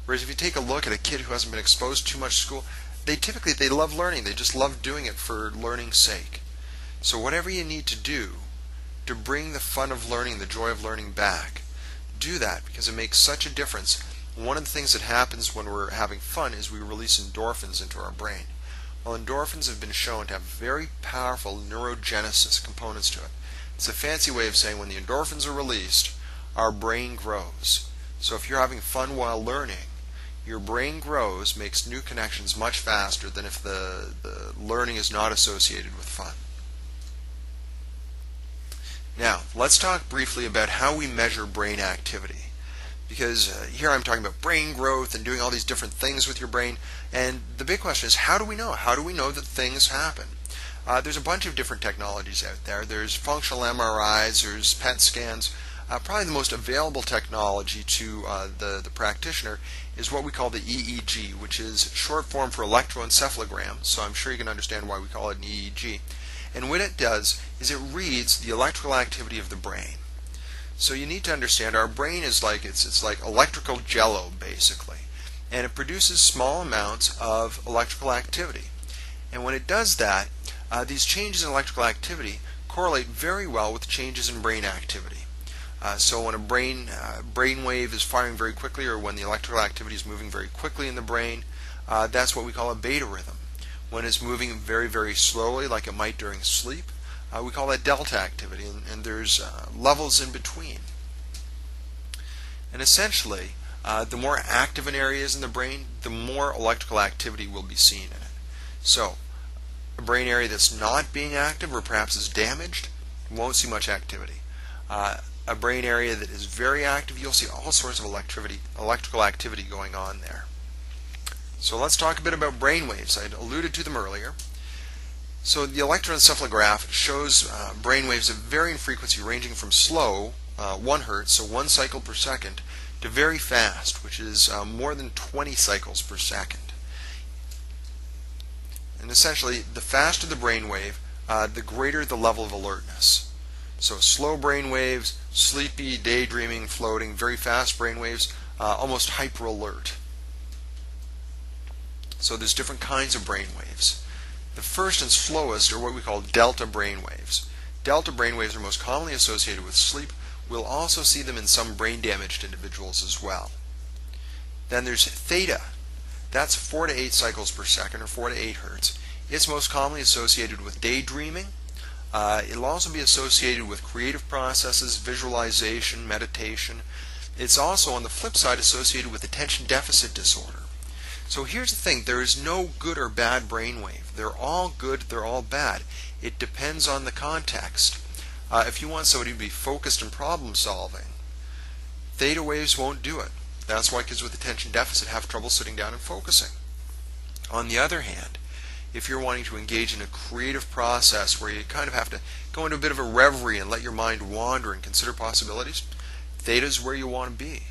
Whereas if you take a look at a kid who hasn't been exposed too much to school, they love learning. They just love doing it for learning's sake. So whatever you need to do to bring the fun of learning, the joy of learning back, do that, because it makes such a difference. One of the things that happens when we're having fun is we release endorphins into our brain. Well, endorphins have been shown to have very powerful neurogenesis components to it. It's a fancy way of saying when the endorphins are released, our brain grows. So if you're having fun while learning, your brain grows, makes new connections much faster than if the learning is not associated with fun. Now, let's talk briefly about how we measure brain activity. Because here I'm talking about brain growth and doing all these different things with your brain. And the big question is, how do we know? How do we know that things happen? There's a bunch of different technologies out there. There's functional MRIs, there's PET scans. Probably the most available technology to the practitioner is what we call the EEG, which is short form for electroencephalogram. So I'm sure you can understand why we call it an EEG. And what it does is it reads the electrical activity of the brain. So you need to understand our brain is like it's like electrical jello basically, and it produces small amounts of electrical activity. And when it does that, these changes in electrical activity correlate very well with changes in brain activity. So when a brain wave is firing very quickly, or when the electrical activity is moving very quickly in the brain, that's what we call a beta rhythm. When it's moving very, very slowly, like it might during sleep, we call that delta activity, and there's levels in between. And essentially, the more active an area is in the brain, the more electrical activity will be seen in it. So, a brain area that's not being active, or perhaps is damaged, won't see much activity. A brain area that is very active, you'll see all sorts of electrical activity going on there. So let's talk a bit about brain waves. I alluded to them earlier. So the electroencephalograph shows brain waves of varying frequency, ranging from slow, 1 hertz, so 1 cycle per second, to very fast, which is more than 20 cycles per second. And essentially, the faster the brain wave, the greater the level of alertness. So slow brain waves, sleepy, daydreaming, floating; very fast brain waves, almost hyper alert. So there's different kinds of brain waves. The first and slowest are what we call delta brain waves. Delta brain waves are most commonly associated with sleep. We'll also see them in some brain damaged individuals as well. Then there's theta. That's 4 to 8 cycles per second, or 4 to 8 hertz. It's most commonly associated with daydreaming. It'll also be associated with creative processes, visualization, meditation. It's also, on the flip side, associated with attention deficit disorder. So here's the thing, there is no good or bad brainwave. They're all good, they're all bad. It depends on the context. If you want somebody to be focused and problem solving, theta waves won't do it. That's why kids with attention deficit have trouble sitting down and focusing. On the other hand, if you're wanting to engage in a creative process where you kind of have to go into a bit of a reverie and let your mind wander and consider possibilities, theta is where you want to be.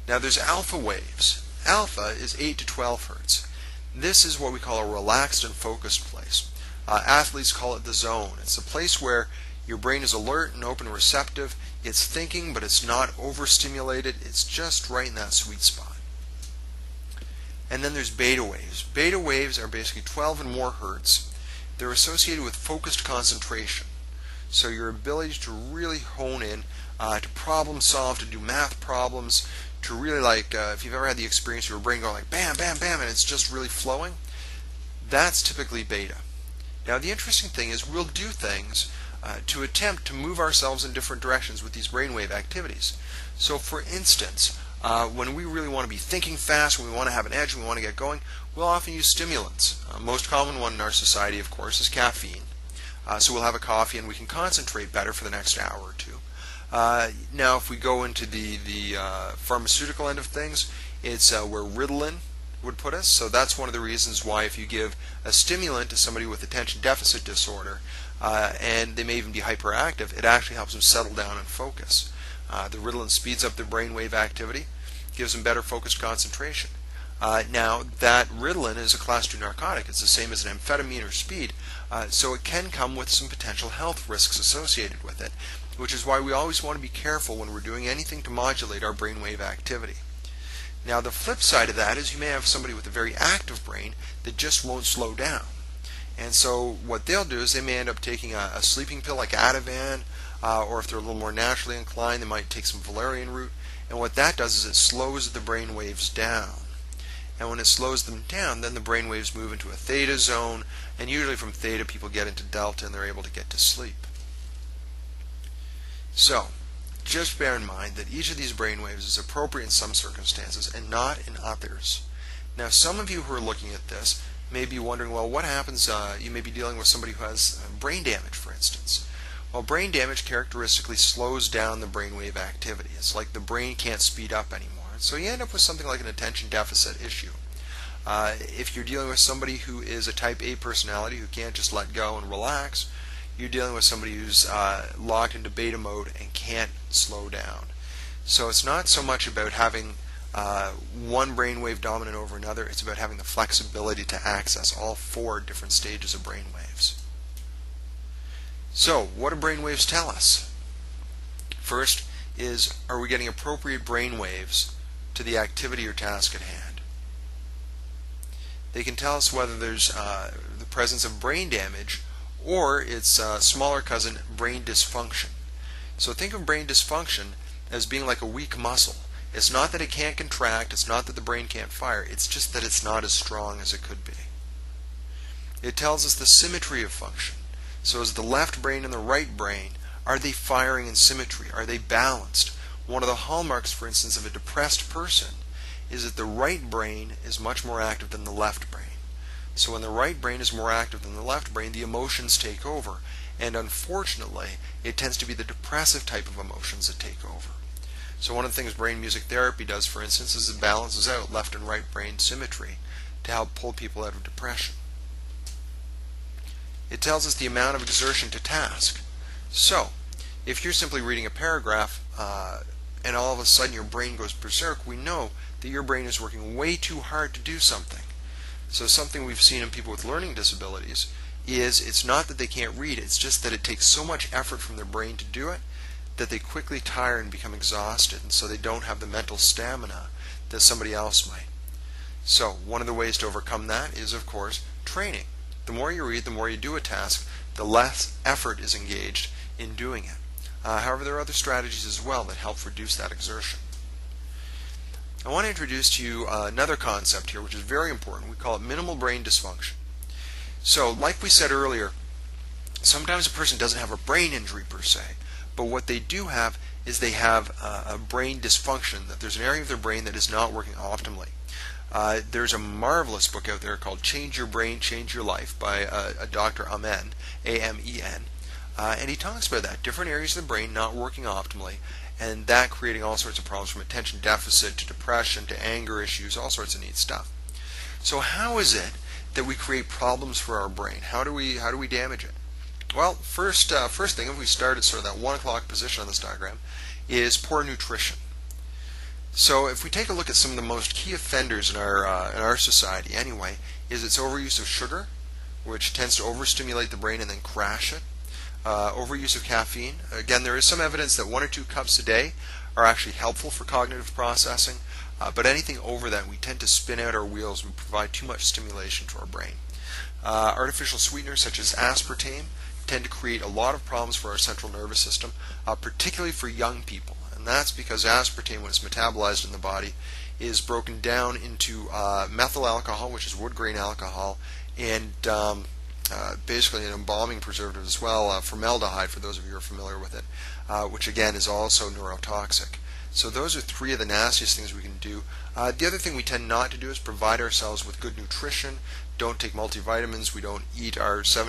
Now there's alpha waves. Alpha is 8 to 12 hertz. This is what we call a relaxed and focused place. Athletes call it the zone. It's a place where your brain is alert and open and receptive. It's thinking, but it's not overstimulated. It's just right in that sweet spot. And then there's beta waves. Beta waves are basically 12 and more hertz. They're associated with focused concentration. So your ability to really hone in, to problem solve, to do math problems, to really if you've ever had the experience of your brain going like bam, bam, bam, and it's just really flowing, that's typically beta. Now the interesting thing is we'll do things to attempt to move ourselves in different directions with these brainwave activities. So for instance, when we really want to be thinking fast, when we want to have an edge, when we want to get going, we'll often use stimulants. Most common one in our society, of course, is caffeine. So we'll have a coffee and we can concentrate better for the next hour or two. Now if we go into the pharmaceutical end of things, it's where Ritalin would put us. So that's one of the reasons why if you give a stimulant to somebody with attention deficit disorder, and they may even be hyperactive, it actually helps them settle down and focus. The Ritalin speeds up their brainwave activity, gives them better focused concentration. Now that Ritalin is a class 2 narcotic. It's the same as an amphetamine or speed, so it can come with some potential health risks associated with it, which is why we always want to be careful when we're doing anything to modulate our brainwave activity. Now the flip side of that is you may have somebody with a very active brain that just won't slow down. And so what they'll do is they may end up taking a sleeping pill like Ativan, or if they're a little more naturally inclined, they might take some valerian root. And what that does is it slows the brain waves down. And when it slows them down, then the brain waves move into a theta zone, and usually from theta people get into delta and they're able to get to sleep. So, just bear in mind that each of these brain waves is appropriate in some circumstances and not in others. Now, some of you who are looking at this may be wondering, well, what happens, you may be dealing with somebody who has brain damage, for instance. Well, brain damage characteristically slows down the brainwave activity. It's like the brain can't speed up anymore. So you end up with something like an attention deficit issue. If you're dealing with somebody who is a type A personality who can't just let go and relax, you're dealing with somebody who's locked into beta mode and can't slow down. So it's not so much about having one brainwave dominant over another, it's about having the flexibility to access all 4 different stages of brainwaves. So, what do brainwaves tell us? First is, are we getting appropriate brainwaves to the activity or task at hand? They can tell us whether there's the presence of brain damage or its smaller cousin, brain dysfunction. So think of brain dysfunction as being like a weak muscle. It's not that it can't contract, it's not that the brain can't fire, it's just that it's not as strong as it could be. It tells us the symmetry of function. So is the left brain and the right brain, are they firing in symmetry? Are they balanced? One of the hallmarks, for instance, of a depressed person is that the right brain is much more active than the left brain. So when the right brain is more active than the left brain, the emotions take over. And unfortunately, it tends to be the depressive type of emotions that take over. So one of the things brain music therapy does, for instance, is it balances out left and right brain symmetry to help pull people out of depression. It tells us the amount of exertion to task. So, if you're simply reading a paragraph and all of a sudden your brain goes berserk, we know that your brain is working way too hard to do something. So something we've seen in people with learning disabilities is it's not that they can't read, it's just that it takes so much effort from their brain to do it that they quickly tire and become exhausted, and so they don't have the mental stamina that somebody else might. So one of the ways to overcome that is, of course, training. The more you read, the more you do a task, the less effort is engaged in doing it. However, there are other strategies as well that help reduce that exertion. I want to introduce to you another concept here which is very important. We call it minimal brain dysfunction. So, like we said earlier, sometimes a person doesn't have a brain injury per se, but what they do have is they have a brain dysfunction, that there's an area of their brain that is not working optimally. There's a marvelous book out there called Change Your Brain, Change Your Life by a Dr. Amen, A-M-E-N, and he talks about that, different areas of the brain not working optimally, and that creating all sorts of problems from attention deficit to depression to anger issues, all sorts of neat stuff. So how is it that we create problems for our brain? How do we damage it? Well, first thing, if we start at sort of that 1 o'clock position on this diagram, is poor nutrition. So if we take a look at some of the most key offenders in our society anyway, is its overuse of sugar, which tends to overstimulate the brain and then crash it. Overuse of caffeine. Again, there is some evidence that 1 or 2 cups a day are actually helpful for cognitive processing, but anything over that, we tend to spin out our wheels and provide too much stimulation to our brain. Artificial sweeteners such as aspartame tend to create a lot of problems for our central nervous system, particularly for young people. And that's because aspartame, when it's metabolized in the body, is broken down into methyl alcohol, which is wood grain alcohol, and basically an embalming preservative as well, formaldehyde, for those of you who are familiar with it, which again is also neurotoxic. So those are 3 of the nastiest things we can do. The other thing we tend not to do is provide ourselves with good nutrition. Don't take multivitamins. We don't eat our 7